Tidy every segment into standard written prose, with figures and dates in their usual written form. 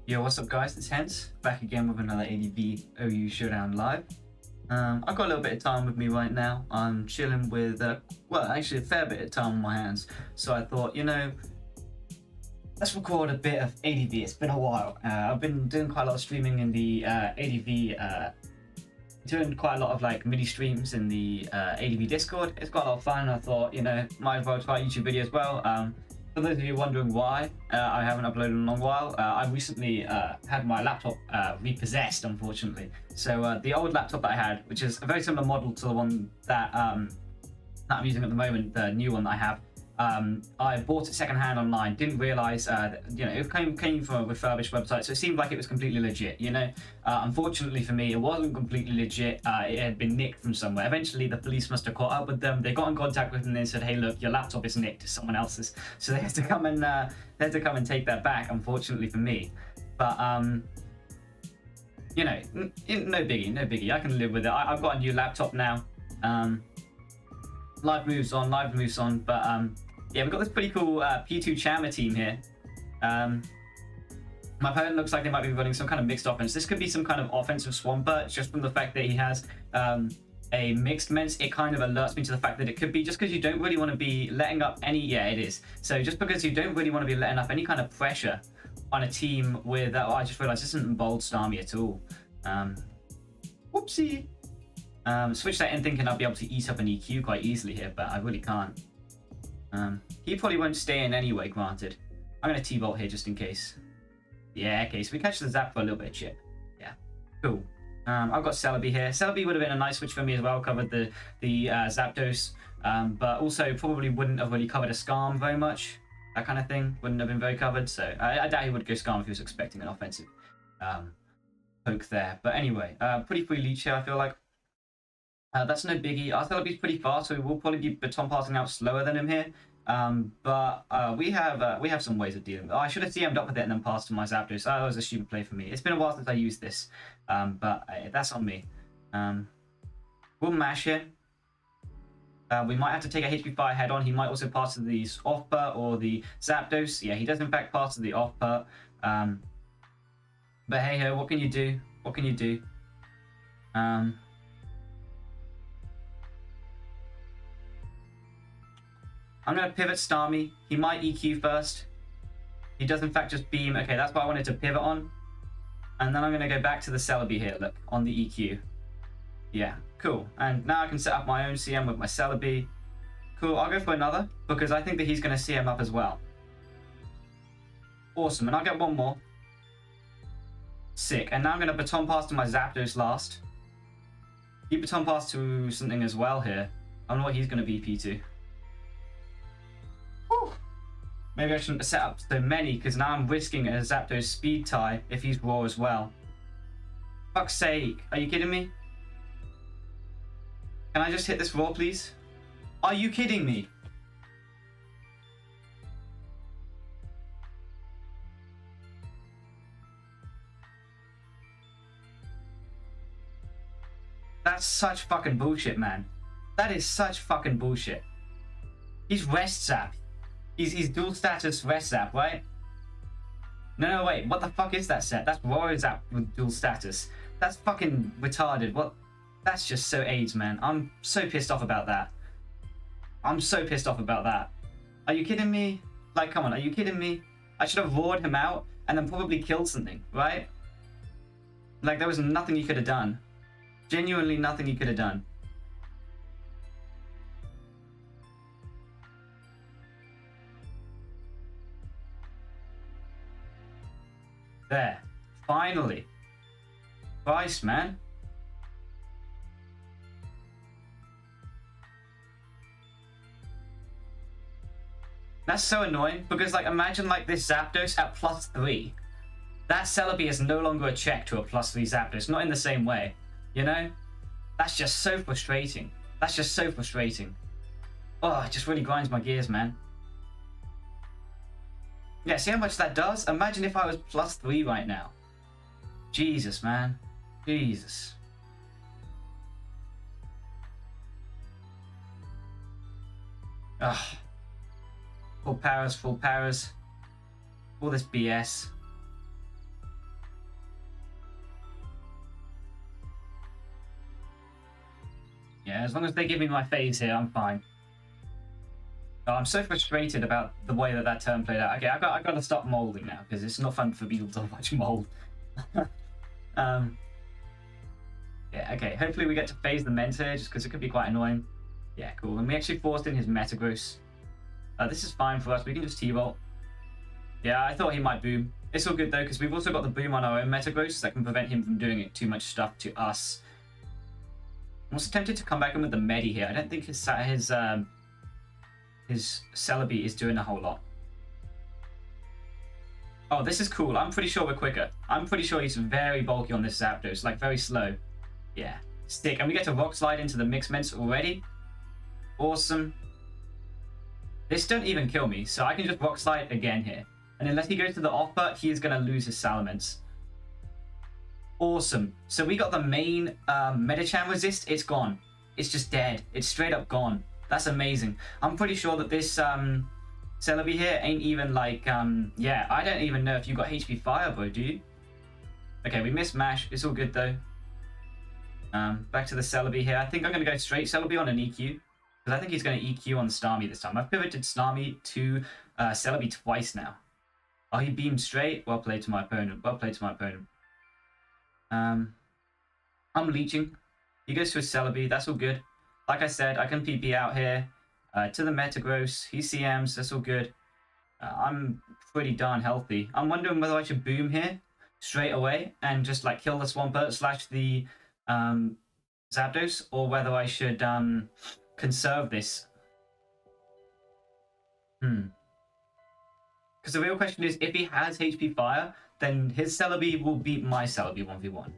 Yo, what's up guys, it's Hens, back again with another ADV OU Showdown live. I've got a little bit of time with me right now. I'm chilling with, well, actually a fair bit of time on my hands. So I thought, you know, let's record a bit of ADV. It's been a while. I've been doing quite a lot of streaming in the ADV, doing quite a lot of like mini streams in the ADV Discord. It's got a lot of fun. I thought, you know, might as well try a YouTube video as well. For those of you wondering why I haven't uploaded in a long while, I recently had my laptop repossessed, unfortunately. So the old laptop that I had, which is a very similar model to the one that I'm using at the moment, the new one that I have, I bought it secondhand online. Didn't realize that, you know, it came from a refurbished website, so it seemed like it was completely legit. You know, unfortunately for me, it wasn't completely legit. It had been nicked from somewhere. Eventually, the police must have caught up with them. They got in contact with them and they said, "Hey, look, your laptop is nicked. It's someone else's." So they had to come and take that back. Unfortunately for me, but you know, no biggie, no biggie. I can live with it. I've got a new laptop now. Life moves on, but yeah, we've got this pretty cool P2 CHAMMER team here. My opponent looks like they might be running some kind of mixed offense. This could be some kind of offensive swamper, just from the fact that he has a mixed mence. It kind of alerts me to the fact that it could be just because you don't really want to be letting up any... Yeah, it is. So just because you don't really want to be letting up any kind of pressure on a team with... oh, I just realized this isn't bold Starmie at all. Whoopsie. Switch that in thinking I'll be able to eat up an EQ quite easily here, but I really can't. He probably won't stay in anyway, granted. I'm going to T-bolt here just in case. Yeah, okay, so we catch the Zap for a little bit of chip. Yeah, cool. I've got Celebi here. Celebi would have been a nice switch for me as well, covered the Zapdos, but also probably wouldn't have really covered a Skarm very much. That kind of thing wouldn't have been very covered, so I doubt he would go Skarm if he was expecting an offensive poke there. But anyway, pretty free leech here, I feel like. That's no biggie. Our Celebi's pretty fast, so we'll probably be baton passing out slower than him here. But we have some ways of dealing with it. Oh, I should have CM'd up with it and then passed to my Zapdos. That was a stupid play for me. It's been a while since I used this, but that's on me. We'll mash here. We might have to take a HP Fire head on. He might also pass to the off-pert or the Zapdos. Yeah, he does in fact pass to the off-pert. But hey ho, what can you do? What can you do? I'm going to pivot Starmie. He might EQ first. He does in fact just beam. Okay, that's what I wanted to pivot on. And then I'm going to go back to the Celebi here, look, on the EQ. Yeah, cool. And now I can set up my own CM with my Celebi. Cool, I'll go for another, because I think that he's going to CM up as well. Awesome, and I'll get one more. Sick. And now I'm going to baton pass to my Zapdos last. He baton pass to something as well here. I don't know what he's going to BP to. Maybe I shouldn't set up so many, because now I'm risking a Zapdos speed tie if he's raw as well. Fuck's sake, are you kidding me? Can I just hit this raw, please? Are you kidding me? That's such fucking bullshit, man. That is such fucking bullshit. He's rest zap. He's dual status rest zap, right? No, wait. What the fuck is that set? That's Royal Zap with dual status. That's fucking retarded. What? That's just so AIDS, man. I'm so pissed off about that. I'm so pissed off about that. Are you kidding me? Like, come on. Are you kidding me? I should have roared him out and then probably killed something, right? Like, there was nothing you could have done. Genuinely nothing you could have done. There. Finally. Christ, man. That's so annoying, because, like, imagine, like, this Zapdos at +3. That Celebi is no longer a check to a +3 Zapdos, not in the same way. You know? That's just so frustrating. That's just so frustrating. Oh, it just really grinds my gears, man. Yeah, see how much that does? Imagine if I was +3 right now. Jesus, man. Jesus. Ugh. Full powers. All this BS. Yeah, as long as they give me my phase here, I'm fine. Oh, I'm so frustrated about the way that turn played out. Okay, I got to stop molding now because it's not fun for me to watch mold. Yeah, okay. Hopefully we get to phase the Mentor just because it could be quite annoying. Yeah, cool. And we actually forced in his Metagross. This is fine for us. We can just T-Volt. Yeah, I thought he might boom. It's all good though because we've also got the boom on our own Metagross that can prevent him from doing too much stuff to us. I'm also tempted to come back in with the Medi here. I don't think his Celebi is doing a whole lot. Oh, this is cool. I'm pretty sure we're quicker. I'm pretty sure he's very bulky on this Zapdos, like very slow. Yeah, stick. And we get to Rock Slide into the Mixed Mints already. Awesome. This don't even kill me, so I can just Rock Slide again here. And unless he goes to the offer, he is going to lose his Salamence. Awesome. So we got the main Medicham resist. It's gone. It's just dead. It's straight up gone. That's amazing. I'm pretty sure that this Celebi here ain't even like, yeah, I don't even know if you got HP Fire, bro, do you? Okay, we missed Mash. It's all good, though. Back to the Celebi here. I think I'm going to go straight Celebi on an EQ. Because I think he's going to EQ on Starmie this time. I've pivoted Starmie to Celebi twice now. Oh, he beamed straight. Well played to my opponent. Well played to my opponent. I'm leeching. He goes to a Celebi. That's all good. Like I said, I can PP out here to the Metagross. He CMs. That's all good. I'm pretty darn healthy. I'm wondering whether I should boom here straight away and just like kill the Swampert slash the Zapdos, or whether I should conserve this. Because the real question is, if he has HP Fire, then his Celebi will beat my Celebi 1v1.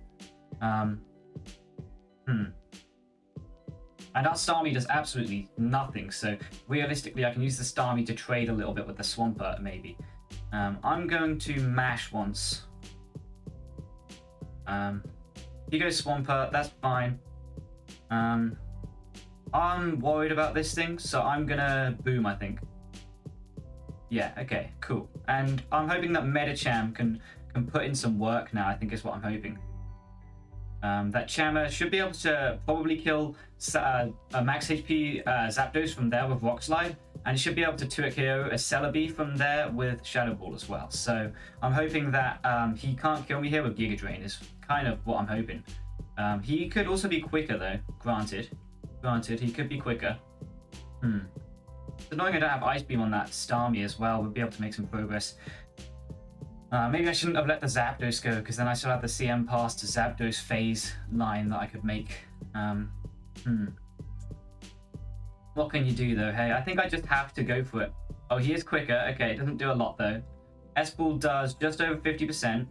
And our Starmie does absolutely nothing, so realistically I can use the Starmie to trade a little bit with the Swampert, maybe. I'm going to mash once. He goes Swampert, that's fine. I'm worried about this thing, so I'm gonna boom, I think. Yeah, okay, cool. And I'm hoping that Medicham can put in some work now, I think is what I'm hoping. That Chammer should be able to probably kill a max HP Zapdos from there with Rock Slide, and it should be able to 2-hit KO a Celebi from there with Shadow Ball as well. So I'm hoping that he can't kill me here with Giga Drain is kind of what I'm hoping. He could also be quicker though, granted. Granted, he could be quicker. It's annoying I don't have Ice Beam on that Starmie as well. We'll be able to make some progress. Maybe I shouldn't have let the Zapdos go, because then I still have the CM pass to Zapdos phase line that I could make. What can you do though, hey? I think I just have to go for it. Oh, he is quicker. Okay, it doesn't do a lot though. S-Ball does just over 50%.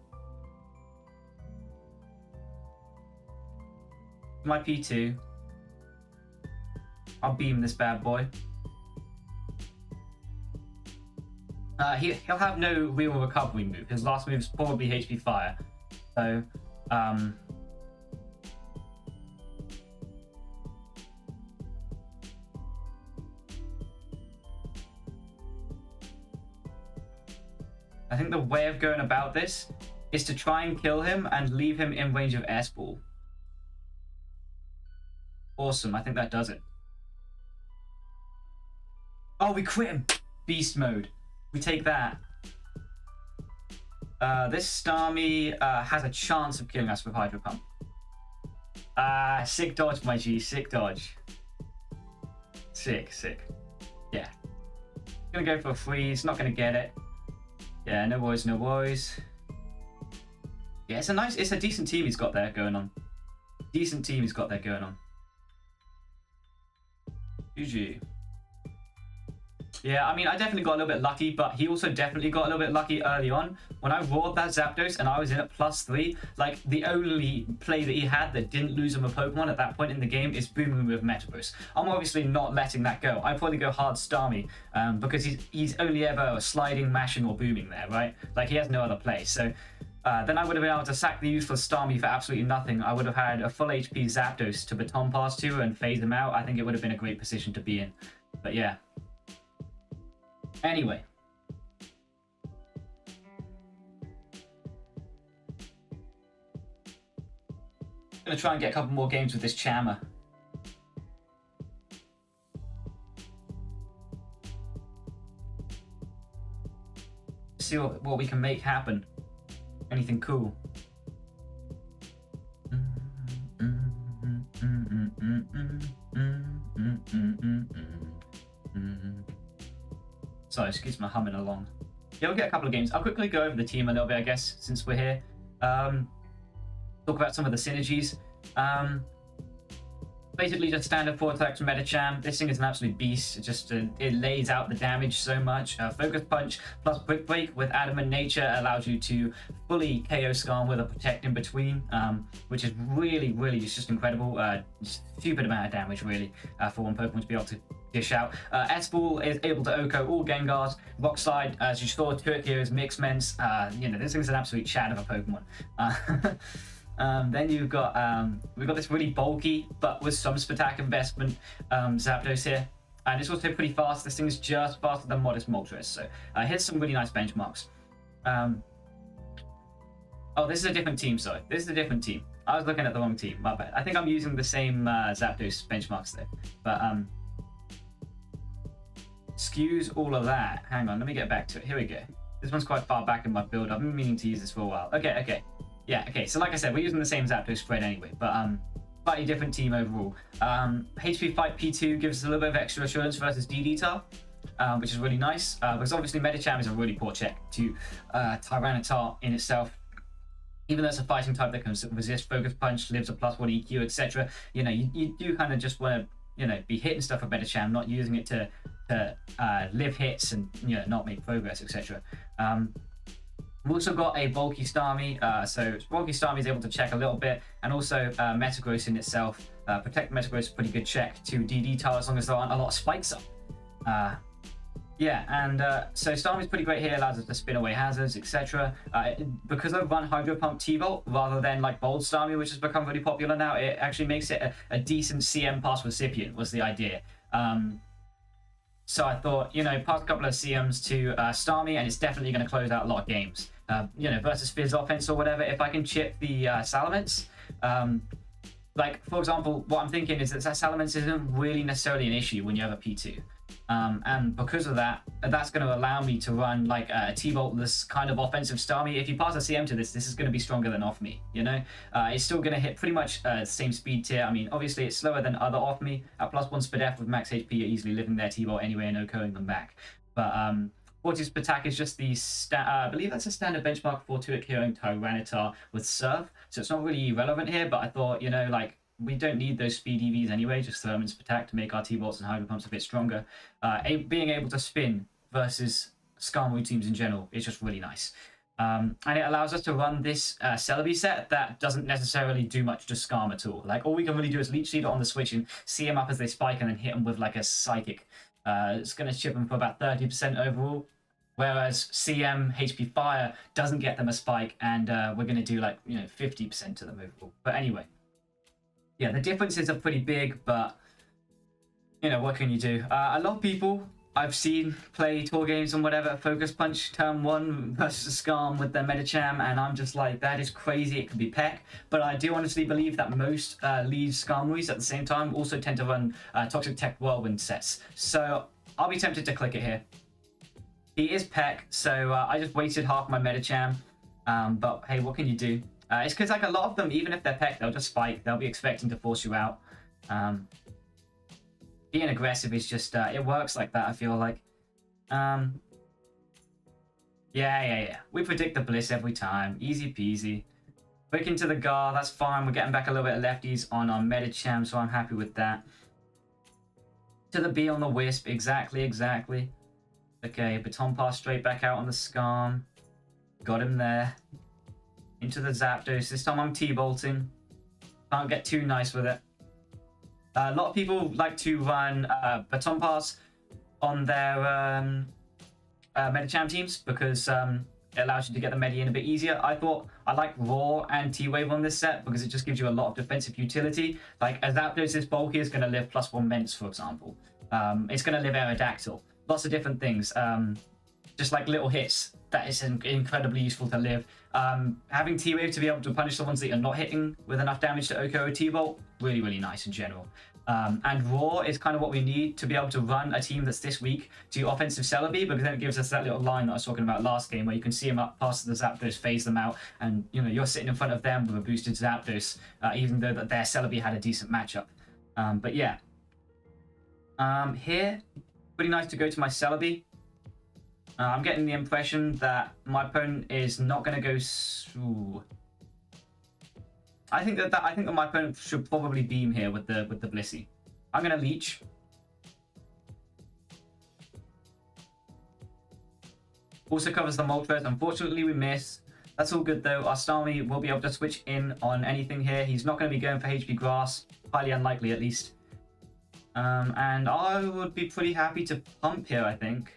My P2. I'll beam this bad boy. He'll have no real recovery move. His last move is probably HP Fire. So, I think the way of going about this is to try and kill him and leave him in range of S-Ball. Awesome, I think that does it. Oh, we crit him! Beast mode. We take that. This Starmie has a chance of killing us with Hydro Pump. Sick dodge, my G. Sick dodge. Sick, sick. Yeah. Gonna go for a freeze. Not gonna get it. Yeah, no worries, no worries. Yeah, it's a decent team he's got there going on. Decent team he's got there going on. GG. Yeah, I mean, I definitely got a little bit lucky, but he also definitely got a little bit lucky early on. When I roared that Zapdos and I was in at +3, like, the only play that he had that didn't lose him a Pokemon at that point in the game is booming with Metagross. I'm obviously not letting that go. I'd probably go hard Starmie, because he's only ever sliding, mashing, or booming there, right? Like, he has no other play. So then I would have been able to sack the useless Starmie for absolutely nothing. I would have had a full HP Zapdos to baton pass to and phase him out. I think it would have been a great position to be in. But yeah. Anyway. I'm going to try and get a couple more games with this Chammer. see what we can make happen. Anything cool. Sorry, excuse my humming along. Yeah, we'll get a couple of games. I'll quickly go over the team a little bit, I guess, since we're here. Talk about some of the synergies. Basically, just standard 4 attacks Medicham. This thing is an absolute beast. It just it lays out the damage so much. Focus Punch plus Quick Break with Adamant Nature allows you to fully KO Skarm with a Protect in between, which is really, really just incredible. Just stupid amount of damage, really, for one Pokemon to be able to dish out. S-Ball is able to OHKO all Gengars. Rock Slide, as you saw, Turk Heroes, Mixments. This thing's an absolute chat of a Pokemon. Then you've got we've got this really bulky but with some Spatak investment Zapdos here, and it's also pretty fast. This thing is just faster than Modest Moltres, so here's some really nice benchmarks. Oh, this is a different team. Sorry, this is a different team. I was looking at the wrong team. My bad. I think I'm using the same Zapdos benchmarks there, but excuse all of that. Hang on, let me get back to it. Here we go. This one's quite far back in my build. I've been meaning to use this for a while. Okay. Yeah, okay, so like I said, we're using the same Zapdos spread anyway, but slightly different team overall. HP Fight P2 gives us a little bit of extra assurance versus DD-Tar, which is really nice, because obviously Medicham is a really poor check to Tyranitar in itself. Even though it's a fighting type that can resist Focus Punch, lives a +1 EQ, etc., you do kind of just want to, be hitting stuff with Medicham, not using it to live hits and, not make progress, etc. We've also got a bulky Starmie, so bulky Starmie is able to check a little bit, and also Metagross in itself. Protect Metagross is a pretty good check to DD-Tar as long as there aren't a lot of spikes up. So Starmie's pretty great here, allows us to spin away hazards, etc. Because I run Hydro Pump T-Volt rather than like Bold Starmie, which has become really popular now, it actually makes it a decent CM pass recipient, was the idea. So I thought, pass a couple of CMs to Starmie, and it's definitely going to close out a lot of games. Versus Fizz offense or whatever, if I can chip the Salamence, like, for example, what I'm thinking is that Salamence isn't really necessarily an issue when you have a P2. And because of that, that's going to allow me to run like a T-Voltless kind of offensive Starmie. If you pass a CM to this is going to be stronger than off me, It's still going to hit pretty much the same speed tier. I mean, obviously it's slower than other off me. At +1 Spadef with max HP, you're easily living their T-Volt anyway and OHKOing them back. But 40 Spatak is just the, I believe that's a standard benchmark for Turk Heroing Tyranitar with Surf. So it's not really relevant here, but I thought, we don't need those speed EVs anyway, just throw them in Spatak to make our T-Bolts and Hydro Pumps a bit stronger. Being able to spin versus Skarmory teams in general is just really nice. And it allows us to run this Celebi set that doesn't necessarily do much to Skarm at all. Like, all we can really do is Leech Seed on the switch and see them up as they spike and then hit them with like a Psychic. It's going to chip them for about 30% overall. Whereas CM HP Fire doesn't get them a spike, and we're going to do like 50% to them overall. But anyway. Yeah, the differences are pretty big, but, what can you do? A lot of people I've seen play tour games and whatever, Focus Punch Turn 1 versus Skarm with their Medicham, and I'm just like, that is crazy, it could be Peck. But I do honestly believe that most lead Skarmories at the same time also tend to run Toxic Tech Whirlwind sets. So I'll be tempted to click it here. He is Peck, so I just wasted half my Medicham, but hey, what can you do? It's because like a lot of them, even if they're Peck, they'll just spike. They'll be expecting to force you out. Being aggressive is just, it works like that, I feel like. Yeah. We predict the Bliss every time. Easy peasy. Quick into the Gar, that's fine. We're getting back a little bit of lefties on our Medicham, so I'm happy with that. To the B on the Wisp, exactly. Okay, Baton Pass straight back out on the Skarm. Got him there. Into the Zapdos. This time I'm T-bolting. Can't get too nice with it. A lot of people like to run Baton Pass on their Medicham teams because it allows you to get the medi in a bit easier. I thought I like Roar and T-Wave on this set because it just gives you a lot of defensive utility. Like a Zapdos this bulky is going to live +1 Ments, for example. It's going to live Aerodactyl. Lots of different things. Just like little hits. That is incredibly useful to live. Having T-Wave to be able to punish the ones that you're not hitting with enough damage to OHKO or T-Bolt, really, really nice in general. And Raw is kind of what we need to be able to run a team that's this weak to offensive Celebi, because then it gives us that little line that I was talking about last game where you can see them up past the Zapdos, phase them out, and you know you're sitting in front of them with a boosted Zapdos, even though that their Celebi had a decent matchup. But yeah, here, pretty nice to go to my Celebi. I'm getting the impression that my opponent is not going to go. Ooh. I think that my opponent should probably beam here with the Blissey. I'm gonna leech. Also covers the Moltres. Unfortunately, we miss. That's all good though. Our Starmie will be able to switch in on anything here. He's not going to be going for HP Grass. Highly unlikely, at least. And I would be pretty happy to pump here, I think.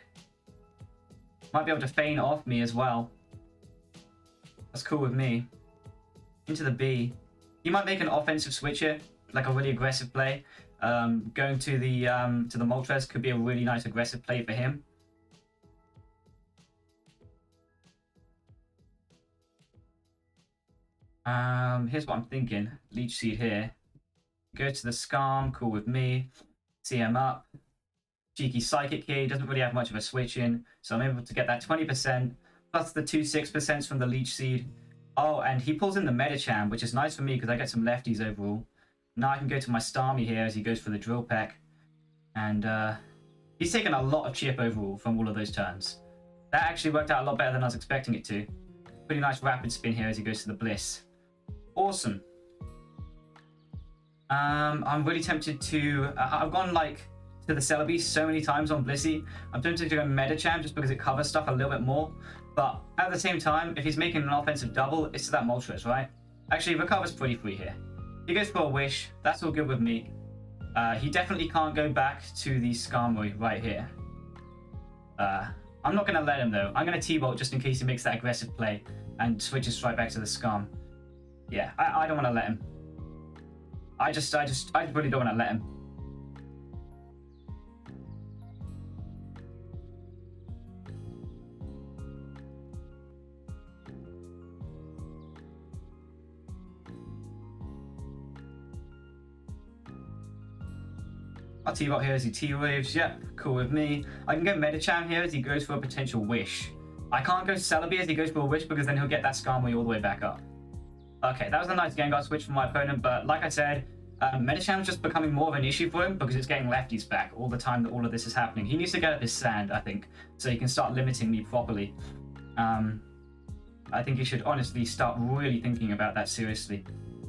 Might be able to feign off me as well. That's cool with me. Into the B. He might make an offensive switch here, like a really aggressive play. Going to the Moltres could be a really nice aggressive play for him. Here's what I'm thinking. Leech Seed here. Go to the Scarm, cool with me. CM up. Cheeky Psychic here. He doesn't really have much of a switch in, so I'm able to get that 20%, plus the 2 6% from the Leech Seed. Oh, and he pulls in the Medicham, which is nice for me because I get some lefties overall. Now I can go to my Starmie here as he goes for the Drill Peck. And he's taken a lot of chip overall from all of those turns. That actually worked out a lot better than I was expecting it to. Pretty nice rapid spin here as he goes to the Bliss. Awesome. I'm really tempted to... I've gone like to the Celebi so many times on Blissey. I'm tempted to go Medicham just because it covers stuff a little bit more. But at the same time, if he's making an offensive double, it's to that Moltres, right? Actually, Recover's pretty free here. He goes for a Wish. That's all good with me. He definitely can't go back to the Skarmory right here. I'm not going to let him, though. I'm going to T-Bolt just in case he makes that aggressive play and switches right back to the Skarm. Yeah, I don't want to let him. I really don't want to let him. I'll T-Bot here as he T-Waves. Yep, cool with me. I can go Medicham here as he goes for a potential Wish. I can't go Celebi as he goes for a Wish because then he'll get that Skarmory all the way back up. Okay, that was a nice Gengar switch from my opponent, but like I said, Medicham is just becoming more of an issue for him because it's getting lefties back all the time that all of this is happening. He needs to get up his sand, I think, so he can start limiting me properly. I think he should honestly start really thinking about that seriously.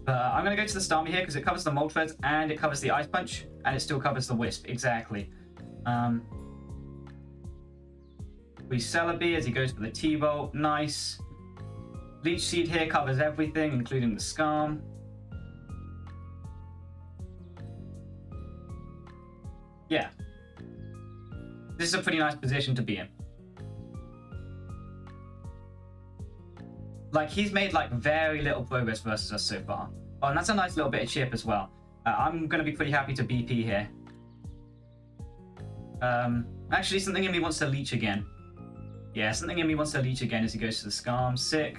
But I'm going to go to the Starmie here because it covers the Moltres and it covers the Ice Punch and it still covers the Wisp. Exactly. We Celebi as he goes for the T-Bolt. Nice. Leech Seed here covers everything, including the Skarm. Yeah. This is a pretty nice position to be in. Like, he's made, like, very little progress versus us so far. Oh, and that's a nice little bit of chip as well. I'm going to be pretty happy to BP here. Actually, something in me wants to leech again. Yeah, something in me wants to leech again as he goes to the Skarm. Sick.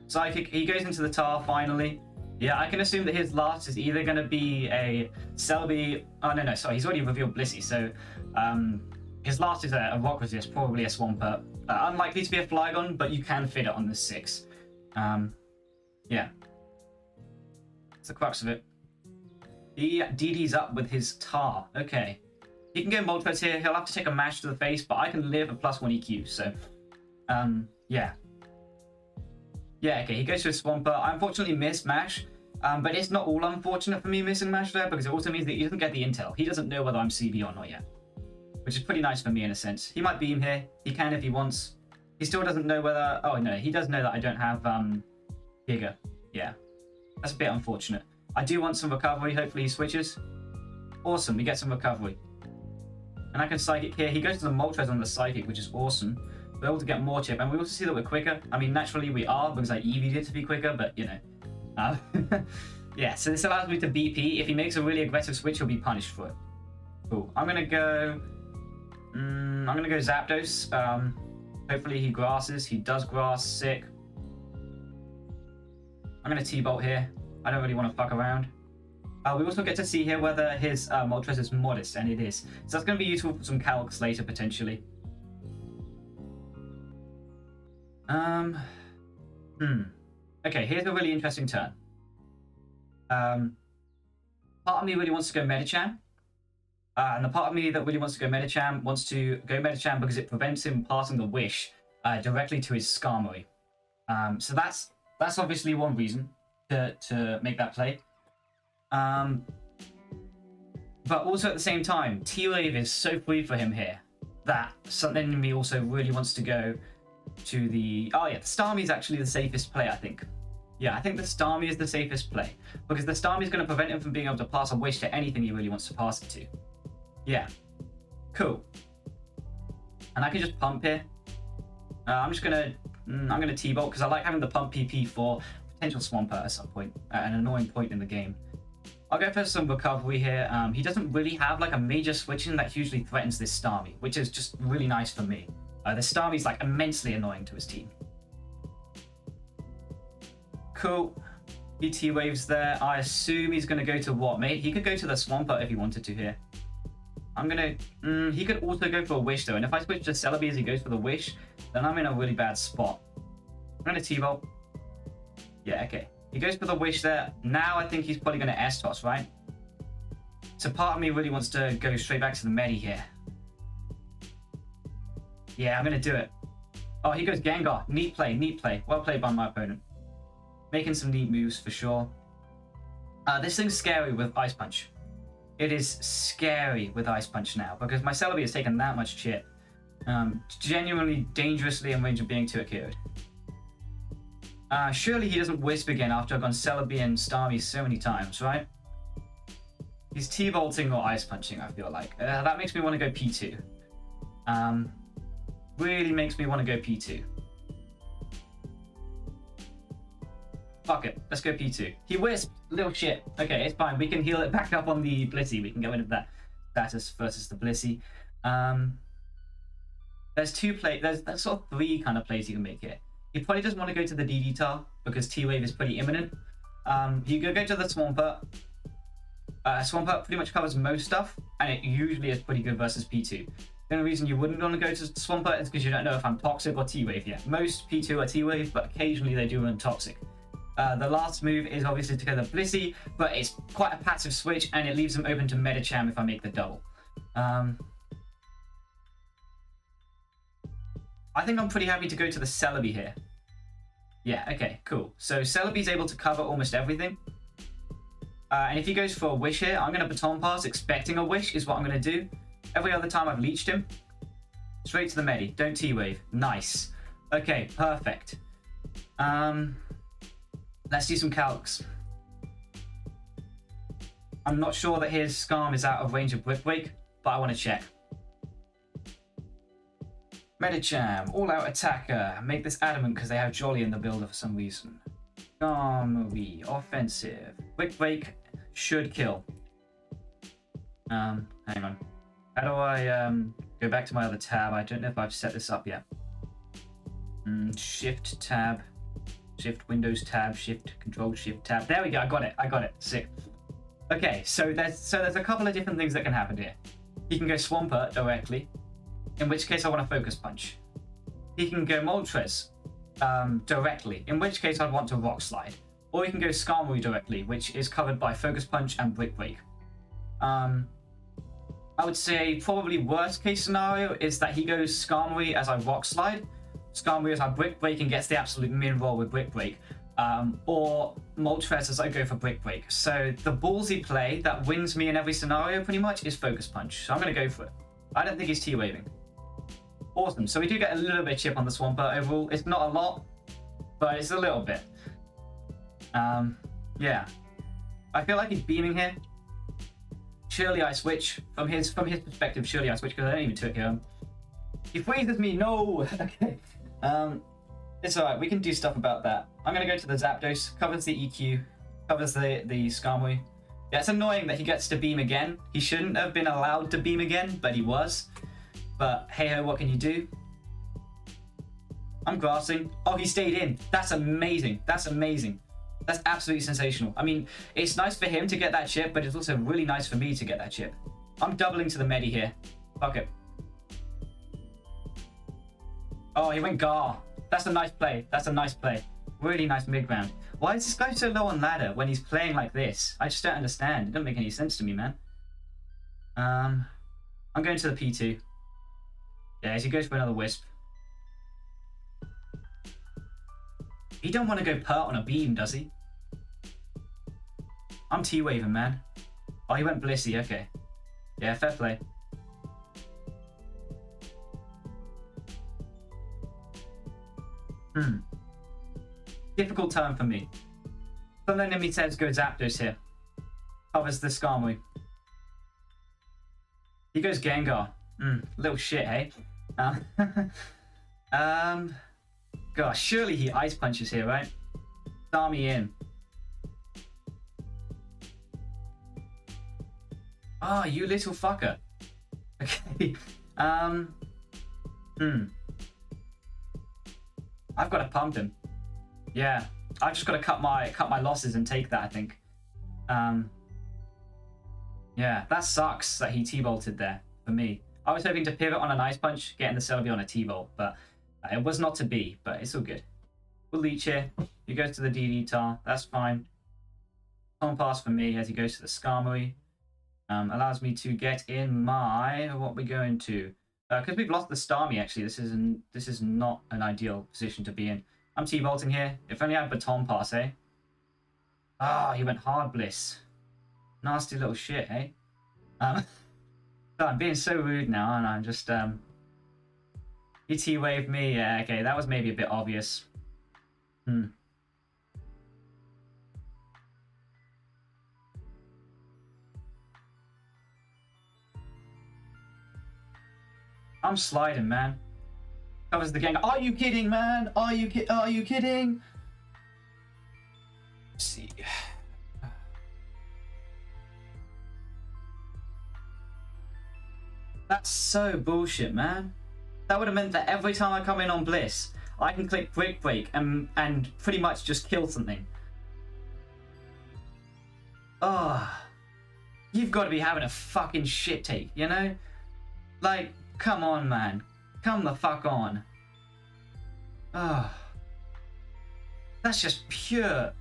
Psychic, he goes into the Tar finally. Yeah, I can assume that his last is either going to be a Celebi... Oh, no, sorry, he's already revealed Blissey, so... his last is a Rock Resist, probably a Swampert. Unlikely to be a Flygon, but you can fit it on the 6. Yeah. That's the crux of it. He DD's up with his Tar. Okay. He can get Moltres here. He'll have to take a mash to the face, but I can live a +1 EQ, so... yeah. Yeah, okay, he goes to a Swampert. I unfortunately missed mash, but it's not all unfortunate for me missing mash there, because it also means that he doesn't get the intel. He doesn't know whether I'm CB or not yet. Which is pretty nice for me in a sense. He might beam here. He can if he wants. He still doesn't know whether... Oh, no, he does know that I don't have Giga. Yeah. That's a bit unfortunate. I do want some recovery. Hopefully he switches. Awesome, we get some recovery. And I can Psychic here. He goes to the Moltres on the Psychic, which is awesome. We're able to get more chip. And we also see that we're quicker. I mean, naturally we are, because I EV'd it to be quicker, but, you know. Yeah, so this allows me to BP. If he makes a really aggressive switch, he'll be punished for it. Cool. I'm going to go... I'm going to go Zapdos. Hopefully he grasses. He does grass. Sick. I'm going to T-Bolt here. I don't really want to fuck around. We also get to see here whether his Moltres is modest, and it is. So that's going to be useful for some calcs later, potentially. Okay, here's a really interesting turn. Part of me really wants to go Medicham. And the part of me that really wants to go Medicham wants to go Medicham because it prevents him passing the Wish directly to his Skarmory. So that's obviously one reason to make that play. But also at the same time, T-Wave is so free for him here that something in me also really wants to go to the... Oh yeah, the Starmie is actually the safest play, I think. Yeah, I think the Starmie is the safest play because the Starmie is going to prevent him from being able to pass a Wish to anything he really wants to pass it to. Yeah, cool. And I can just pump here. I'm gonna T-Bolt because I like having the pump PP for potential Swampert at some point, at an annoying point in the game. I'll go for some recovery here. He doesn't really have like a major switching that hugely threatens this Starmie, which is just really nice for me. The Starmie's like immensely annoying to his team. Cool. He T-Waves there. I assume he's gonna go to what, mate? He could go to the Swampert if he wanted to here. I'm gonna... he could also go for a Wish, though. And if I switch to Celebi as he goes for the Wish, then I'm in a really bad spot. I'm gonna T-Bolt. Yeah, okay. He goes for the Wish there. Now I think he's probably gonna S-Toss, right? So part of me really wants to go straight back to the Medi here. Yeah, I'm gonna do it. Oh, he goes Gengar. Neat play, neat play. Well played by my opponent. Making some neat moves for sure. This thing's scary with Ice Punch. It is scary with Ice Punch now because my Celebi has taken that much shit. Genuinely dangerously in range of being 2-KO'd. Surely he doesn't Wisp again after I've gone Celebi and Starmie so many times, right? He's T-Bolting or Ice Punching, I feel like. That makes me want to go P2. Really makes me want to go P2. Fuck it, let's go P2. He Wisp, little shit. Okay, it's fine. We can heal it back up on the Blissey. We can go into that status versus the Blissey. There's sort of three kind of plays you can make here. He probably doesn't want to go to the DD Tar because T-Wave is pretty imminent. He could go to the Swampert. Swampert pretty much covers most stuff, and it usually is pretty good versus P2. The only reason you wouldn't want to go to Swampert is because you don't know if I'm Toxic or T-Wave yet. Most P2 are T-Wave, but occasionally they do run Toxic. The last move is obviously to go to Blissey, but it's quite a passive switch, and it leaves them open to Medicham if I make the double. I think I'm pretty happy to go to the Celebi here. Yeah, okay, cool. So Celebi's able to cover almost everything. And if he goes for a Wish here, I'm going to Baton Pass, expecting a Wish is what I'm going to do. Every other time I've leeched him. Straight to the Medi. Don't T-Wave. Nice. Okay, perfect. Let's do some calcs. I'm not sure that his Skarm is out of range of Brick Break, but I want to check. Medicham, all-out attacker. Make this adamant because they have Jolly in the builder for some reason. Skarmory, offensive. Brick Break should kill. Hang on. How do I go back to my other tab? I don't know if I've set this up yet. Shift tab. Shift Windows tab, Shift Control Shift tab. There we go. I got it. Sick. Okay, so there's a couple of different things that can happen here. He can go Swampert directly, in which case I want to Focus Punch. He can go Moltres directly, in which case I'd want to Rock Slide. Or he can go Skarmory directly, which is covered by Focus Punch and Brick Break. I would say probably worst case scenario is that he goes Skarmory as I Rock Slide, Skarmory as I Brick Break and gets the absolute min roll with Brick Break, or Moltres as I go for Brick Break. So the ballsy play that wins me in every scenario pretty much is Focus Punch. So I'm going to go for it. I don't think he's T-Waving. Awesome. So we do get a little bit of chip on the Swampert overall. It's not a lot, but it's a little bit. Yeah. I feel like he's beaming here. Surely I switch. From his perspective, surely I switch because I don't even took him. He freezes me. No. Okay. It's alright. We can do stuff about that. I'm going to go to the Zapdos. Covers the EQ. Covers the Skarmory. Yeah, it's annoying that he gets to beam again. He shouldn't have been allowed to beam again, but he was. But hey-ho, what can you do? I'm grassing. Oh, he stayed in. That's amazing. That's amazing. That's absolutely sensational. I mean, it's nice for him to get that chip, but it's also really nice for me to get that chip. I'm doubling to the medi here. Fuck it. Oh, he went Gar. That's a nice play. That's a nice play. Really nice mid-ground. Why is this guy so low on ladder when he's playing like this? I just don't understand. It doesn't make any sense to me, man. I'm going to the P2. Yeah, as he goes for another wisp. He don't want to go pert on a beam, does he? I'm T-waving, man. Oh, he went Blissey. Okay. Yeah, fair play. Difficult turn for me. Some enemy says go Zapdos here. Covers the Skarmory. He goes Gengar. Little shit, hey? Gosh, surely he Ice Punches here, right? Starmie in. Ah, you little fucker. Okay. I've got to pump him. Yeah, I've just got to cut my losses and take that, I think. Yeah, that sucks that he T-bolted there for me. I was hoping to pivot on an Ice Punch, getting the Celebi on a T-bolt, but it was not to be, but it's all good. We'll leech here. He goes to the DD tar. That's fine. Tom pass for me as he goes to the Skarmory. Allows me to get in my... What we're going to... Because we've lost the Starmie, actually. This is not an ideal position to be in. I'm T-bolting here. If only I had Baton Pass, eh? Ah, he went Hard Bliss. Nasty little shit, eh? So I'm being so rude now, and I'm just... He T-waved me. Yeah, okay, that was maybe a bit obvious. I'm sliding, man. Covers the gang. Are you kidding, man? Are you kidding? Let's see. That's so bullshit, man. That would have meant that every time I come in on Bliss, I can click Brick Break and pretty much just kill something. Oh, you've got to be having a fucking shit take, you know? Like, come on, man. Come the fuck on. Oh. That's just pure,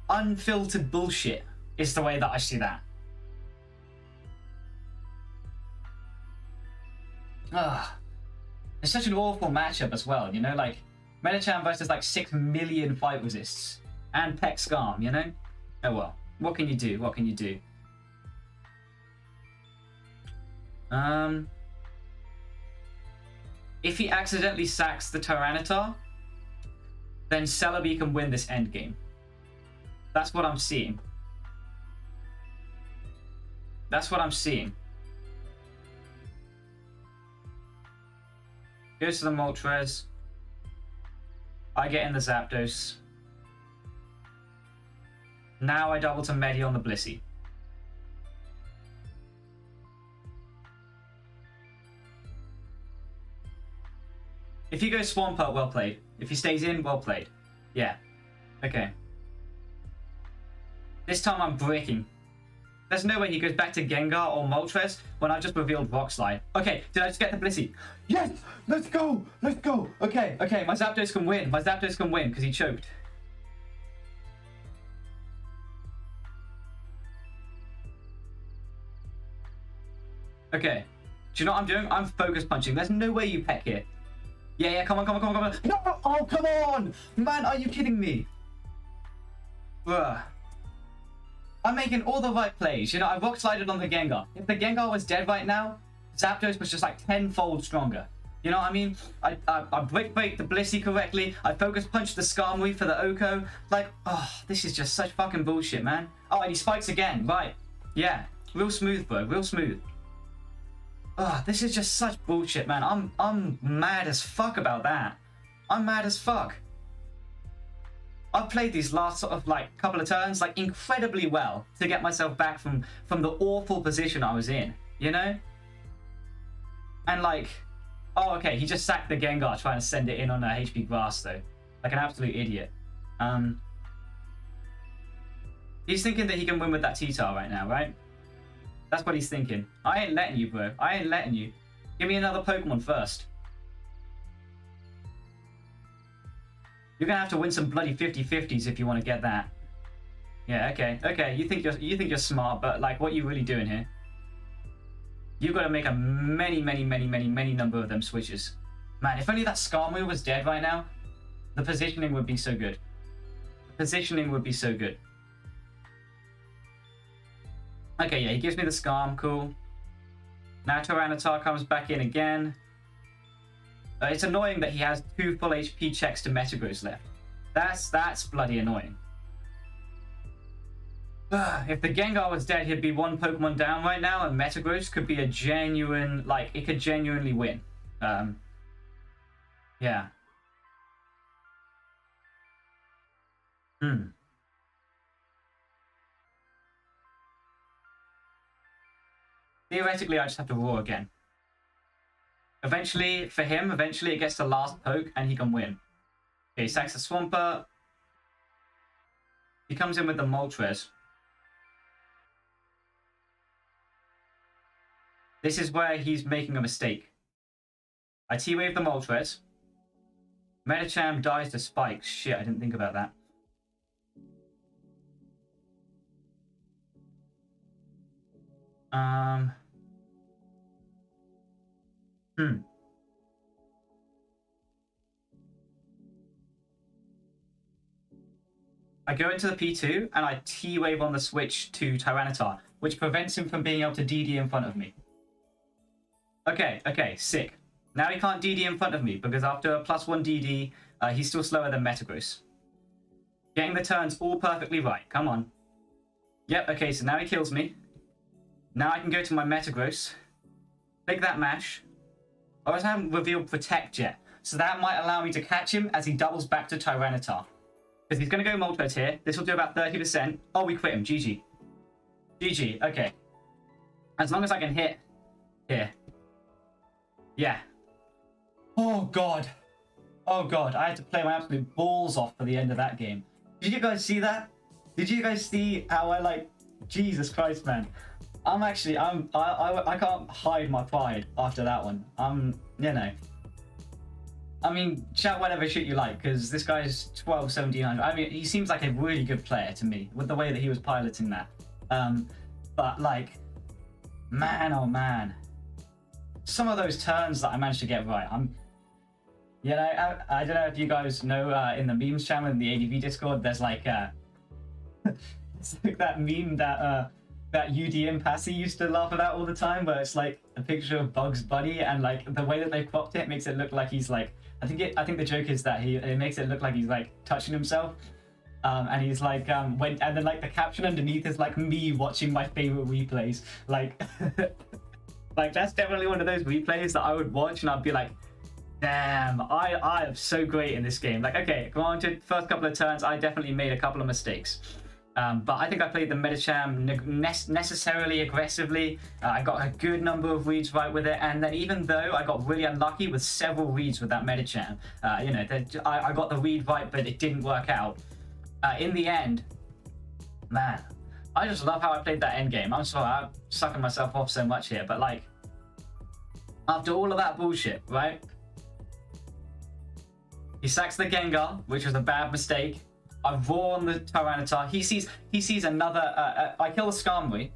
unfiltered bullshit, is the way that I see that. It's such an awful matchup as well, you know? Like, Medicham versus like 6 million fight resists. And Peck Scarm, you know? Oh well. What can you do? What can you do? If he accidentally sacks the Tyranitar, then Celebi can win this endgame. That's what I'm seeing. That's what I'm seeing. Goes to the Moltres. I get in the Zapdos. Now I double to Medi on the Blissey. If he goes Swampert, well played. If he stays in, well played. Yeah. Okay. This time I'm breaking. There's no way he goes back to Gengar or Moltres when I just revealed Rock Slide. Okay, did I just get the Blissey? Yes! Let's go! Let's go! Okay, okay, my Zapdos can win. My Zapdos can win because he choked. Okay. Do you know what I'm doing? I'm focus punching. There's no way you peck here. Yeah, yeah, come on, come on, come on, come on. No! Oh, come on! Man, are you kidding me? Ugh. I'm making all the right plays. You know, I rock slided on the Gengar. If the Gengar was dead right now, Zapdos was just like 10-fold stronger. You know what I mean? I break the Blissey correctly. I focus punch the Skarmory for the Oko. Like, oh, this is just such fucking bullshit, man. Oh, and he spikes again. Right. Yeah. Real smooth, bro. Real smooth. Oh, this is just such bullshit, man. I'm mad as fuck about that. I'm mad as fuck. I've played these last sort of like couple of turns like incredibly well to get myself back from the awful position I was in, you know? And like, oh, okay, he just sacked the Gengar trying to send it in on a HP grass though. Like an absolute idiot. He's thinking that he can win with that T-Tar right now, right? That's what he's thinking. I ain't letting you, bro. I ain't letting you. Give me another Pokemon first. You're gonna have to win some bloody 50-50s if you want to get that. Yeah, okay, okay. You think you're smart, but like, what are you really doing here? You've got to make a many number of them switches. Man, if only that Skarmory was dead right now, the positioning would be so good. The positioning would be so good. Okay, yeah, he gives me the Skarm, cool. Now Tyranitar comes back in again. It's annoying that he has 2 full HP checks to Metagross left. That's bloody annoying. If the Gengar was dead, he'd be 1 Pokemon down right now, and Metagross could be a genuine, like, it could genuinely win. Yeah. Theoretically, I just have to roar again. Eventually, for him, eventually it gets the last poke and he can win. Okay, he sacks the Swampert. He comes in with the Moltres. This is where he's making a mistake. I T-Wave the Moltres. Medicham dies to Spikes. Shit, I didn't think about that. I go into the P2 and I T-Wave on the switch to Tyranitar, which prevents him from being able to DD in front of me. Okay, okay, sick. Now he can't DD in front of me because after a +1 DD, he's still slower than Metagross. Getting the turns all perfectly right. Come on. Yep, okay, so now he kills me. Now I can go to my Metagross, click that mash. I also haven't revealed Protect yet, so that might allow me to catch him as he doubles back to Tyranitar. Because he's going to go Moltres here. This will do about 30%. Oh, we quit him. GG. GG. Okay. As long as I can hit here. Yeah. Oh, God. Oh, God. I had to play my absolute balls off for the end of that game. Did you guys see that? Did you guys see how I, like... Jesus Christ, man. I can't hide my pride after that one. You know. I mean, chat whatever shit you like, because this guy's 12, 1700. I mean, he seems like a really good player to me, with the way that he was piloting that. But, like, man, oh man. Some of those turns that I managed to get right, you know, I don't know if you guys know, in the memes channel, in the ADV Discord, there's like, it's like that meme that UDM Passy used to laugh about all the time, where it's like a picture of Bugs Bunny, and like the way that they cropped it makes it look like he's like, I think the joke is that it makes it look like he's like touching himself, and he's like and then like the caption underneath is like me watching my favorite replays, like like that's definitely one of those replays that I would watch and I'd be like, damn, I am so great in this game. Like, okay, granted, first couple of turns I definitely made a couple of mistakes. But I think I played the Medicham necessarily aggressively. I got a good number of reads right with it, and then even though I got really unlucky with several reads with that Medicham, you know, I got the read right, but it didn't work out. In the end, man, I just love how I played that end game. I'm sorry, I'm sucking myself off so much here, but like, after all of that bullshit, right? He sacks the Gengar, which was a bad mistake. I roar on the Tyranitar. He sees another. I kill the Skarmory,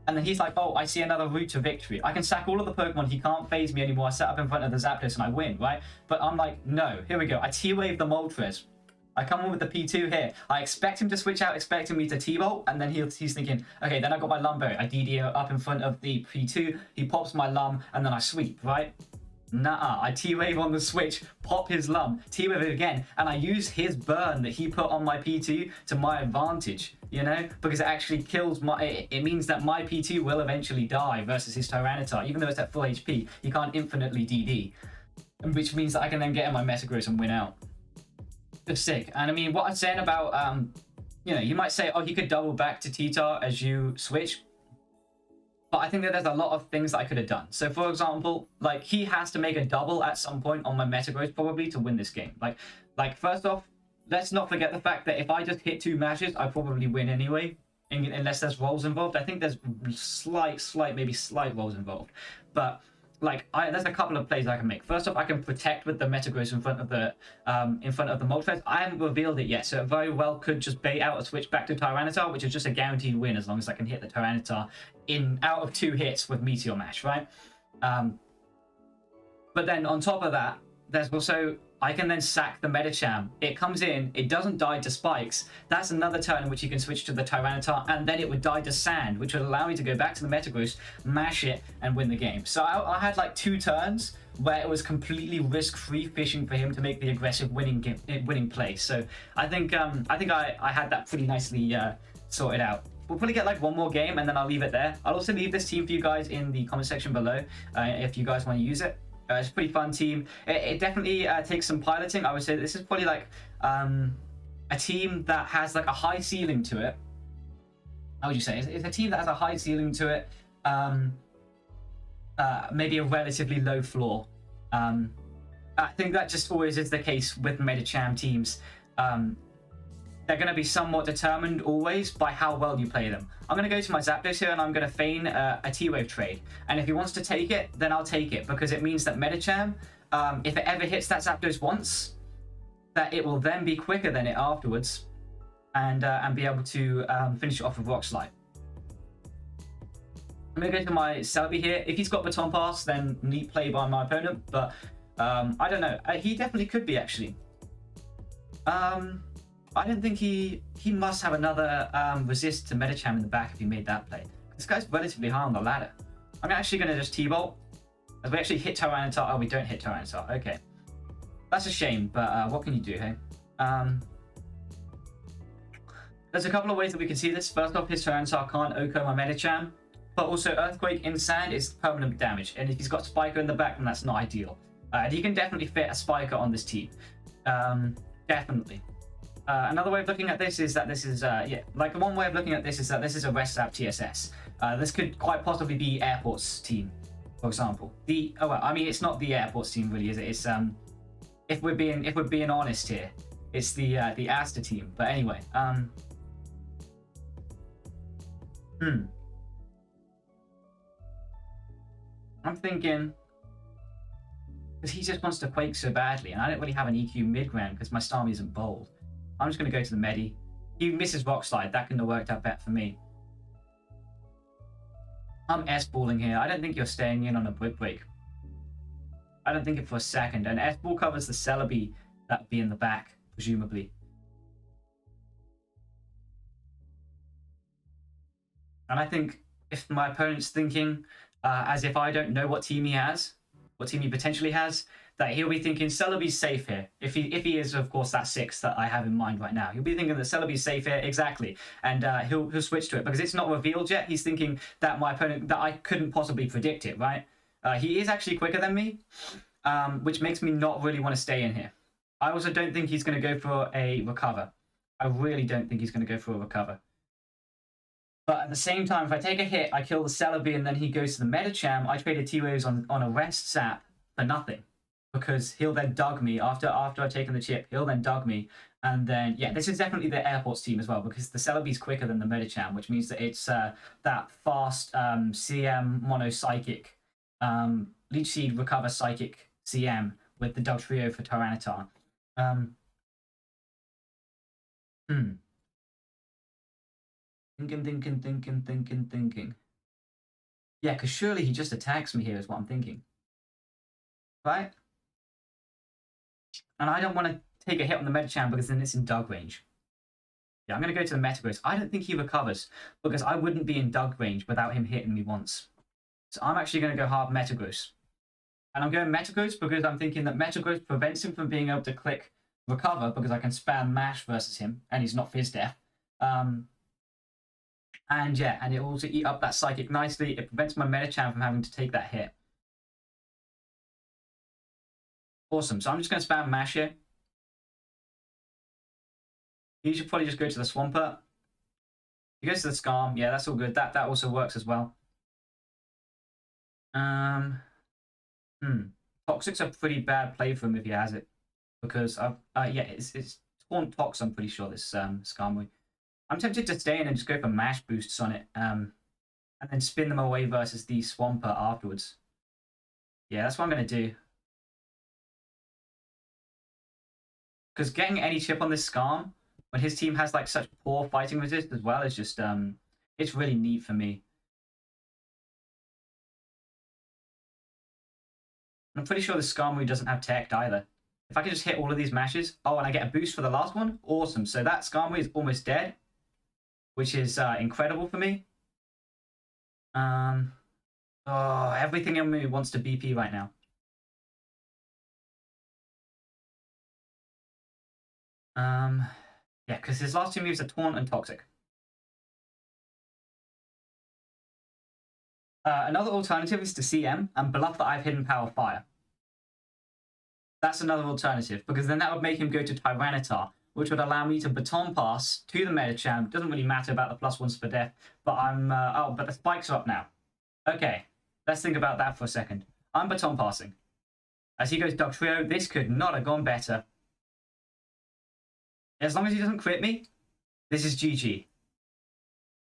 and then he's like, "Oh, I see another route to victory. I can sack all of the Pokemon. He can't phase me anymore. I set up in front of the Zapdos and I win, right?" But I'm like, "No, here we go. I T-Wave the Moltres. I come in with the P2 here. I expect him to switch out, expecting me to T-Bolt, and then he's thinking, okay, then I got my Lumberry. I DD up in front of the P2. He pops my Lum, and then I sweep, right?" Nah, I T-Wave on the switch, pop his Lum, T-Wave it again, and I use his burn that he put on my P2 to my advantage, you know? Because it actually kills it means that my P2 will eventually die versus his Tyranitar. Even though it's at full HP, he can't infinitely DD. Which means that I can then get in my Metagross and win out. Just sick. And I mean, what I'm saying about, you know, you might say, oh, he could double back to T-Tar as you switch. but I think that there's a lot of things that I could have done. So for example, like he has to make a double at some point on my meta growth probably to win this game. Like first off, let's not forget the fact that if I just hit 2 mashes, I probably win anyway, unless there's rolls involved. I think there's maybe slight rolls involved, but like there's a couple of plays I can make. First off, I can protect with the meta growth in front of the multi-threads. I haven't revealed it yet, so it very well could just bait out a switch back to Tyranitar, which is just a guaranteed win as long as I can hit the Tyranitar out of 2 hits with Meteor Mash, right? But then on top of that, there's also, I can then sack the Medicham. It comes in, it doesn't die to spikes. That's another turn in which you can switch to the Tyranitar, and then it would die to sand, which would allow me to go back to the Metagross, mash it, and win the game. So I had like 2 turns where it was completely risk-free fishing for him to make the aggressive winning play. So I think I had that pretty nicely sorted out. We'll probably get like 1 more game, and then I'll leave it there. I'll also leave this team for you guys in the comment section below if you guys want to use it. It's a pretty fun team. It definitely takes some piloting. I would say this is probably like a team that has like a high ceiling to it. How would you say? It's a team that has a high ceiling to it. Maybe a relatively low floor. I think that just always is the case with Medicham teams. They're going to be somewhat determined always by how well you play them. I'm going to go to my Zapdos here and I'm going to feign a T-Wave trade. And if he wants to take it, then I'll take it, because it means that Medicham, if it ever hits that Zapdos once, that it will then be quicker than it afterwards and be able to finish it off with Rock Slide. I'm going to go to my Celebi here. If he's got Baton Pass, then neat play by my opponent, but I don't know. He definitely could be, actually. I don't think he must have another resist to Medicham in the back if he made that play. This guy's relatively high on the ladder. I'm actually going to just T-Bolt. As we actually hit Tyranitar. Oh, we don't hit Tyranitar. Okay. That's a shame, but what can you do, hey? There's a couple of ways that we can see this. First off, his Tyranitar can't OHKO my Medicham. But also, Earthquake in sand is permanent damage. And if he's got Spiker in the back, then that's not ideal. He can definitely fit a Spiker on this team. Definitely. Another way of looking at this is that this is, one way of looking at this is that this is a Rest Zap TSS. This could quite possibly be Airport's team, for example. It's not the Airport's team really, is it? It's, if we're being honest here, it's the Asta team. But anyway, I'm thinking, because he just wants to Quake so badly, and I don't really have an EQ mid-ground because my Starmie isn't bold. I'm just going to go to the Medi. He misses Rock Slide. That couldn't have worked out better for me. I'm S-balling here. I don't think you're staying in on a Brick Break. I don't think it for a second. And S-ball covers the Celebi that would be in the back, presumably. And I think if my opponent's thinking as if I don't know what team he has, what team he potentially has, that he'll be thinking Celebi's safe here. If he is, of course, that 6 that I have in mind right now. He'll be thinking that Celebi's safe here, exactly. And he'll switch to it because it's not revealed yet. He's thinking that my opponent, that I couldn't possibly predict it, right? He is actually quicker than me, which makes me not really want to stay in here. I also don't think he's going to go for a recover. I really don't think he's going to go for a recover. But at the same time, if I take a hit, I kill the Celebi, and then he goes to the Medicham, I traded T-Waves on a Rest Zap for nothing. Because he'll then dug me after I've taken the chip. He'll then dug me, and then this is definitely the Airports team as well, because the Celebi's quicker than the Medicham, which means that it's that fast CM mono psychic, Leech Seed recover psychic CM with the Dug Trio for Tyranitar. Thinking. Yeah, because surely he just attacks me here is what I'm thinking, right? And I don't want to take a hit on the Medicham because then it's in Dug range. Yeah, I'm going to go to the Metagross. I don't think he recovers because I wouldn't be in Dug range without him hitting me once. So I'm actually going to go hard Metagross. And I'm going Metagross because I'm thinking that Metagross prevents him from being able to click recover because I can spam mash versus him and he's not Fizz Death. And it also eat up that Psychic nicely. It prevents my Medicham from having to take that hit. Awesome. So I'm just going to spam mash here. You should probably just go to the Swampert. He goes to the Scarm. Yeah, that's all good. That also works as well. Toxic's a pretty bad play for him if he has it, because yeah, it's Taunt Tox. I'm pretty sure this Skarmory. I'm tempted to stay in and just go for mash boosts on it, and then spin them away versus the Swampert afterwards. Yeah, that's what I'm gonna do. Because getting any chip on this Skarm when his team has like such poor fighting resist as well is just it's really neat for me. I'm pretty sure the Skarmory doesn't have Tech either. If I can just hit all of these mashes, oh, and I get a boost for the last one, awesome. So that Skarmory is almost dead, which is incredible for me. Oh, everything in me wants to BP right now. Yeah, because his last two moves are Taunt and Toxic. Another alternative is to CM and bluff that I've hidden Power Fire. That's another alternative, because then that would make him go to Tyranitar, which would allow me to Baton Pass to the Medicham. Doesn't really matter about the +1s for death, but I'm... oh, but the spikes are up now. Okay, let's think about that for a second. I'm Baton Passing. As he goes Dugtrio, this could not have gone better. As long as he doesn't crit me, this is GG.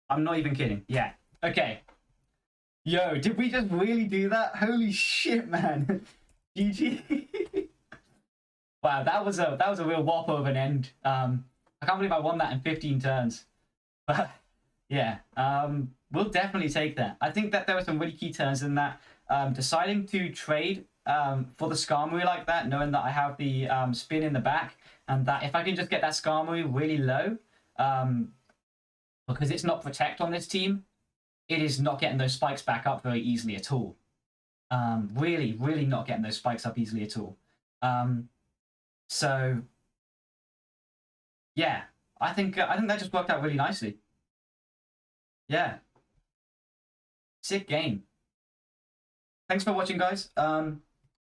I'm not even kidding. Yeah. Okay. Yo, did we just really do that? Holy shit, man. GG. Wow, that was a real whopper of an end. I can't believe I won that in 15 turns. But yeah, we'll definitely take that. I think that there were some really key turns in that. Deciding to trade for the Skarmory like that, knowing that I have the spin in the back, and that if I can just get that Skarmory really low, because it's not Protect on this team, it is not getting those spikes back up very easily at all. Really, really not getting those spikes up easily at all. So yeah, I think that just worked out really nicely. Yeah, sick game. Thanks for watching, guys.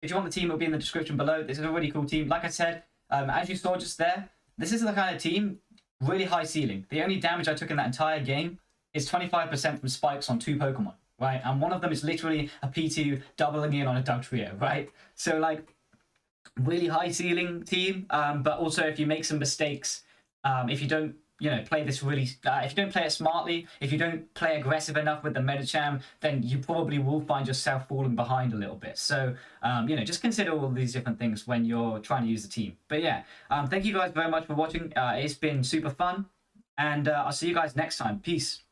If you want the team, it'll be in the description below. This is a really cool team. Like I said, as you saw just there, this is the kind of team, really high ceiling. The only damage I took in that entire game is 25% from spikes on 2 Pokemon, right? And one of them is literally a P2 doubling in on a Dugtrio, right? So, like, really high ceiling team, but also if you make some mistakes, if you don't, play this really, if you don't play it smartly, if you don't play aggressive enough with the Medicham, then you probably will find yourself falling behind a little bit. So, just consider all these different things when you're trying to use the team. But yeah, thank you guys very much for watching. It's been super fun, and I'll see you guys next time. Peace.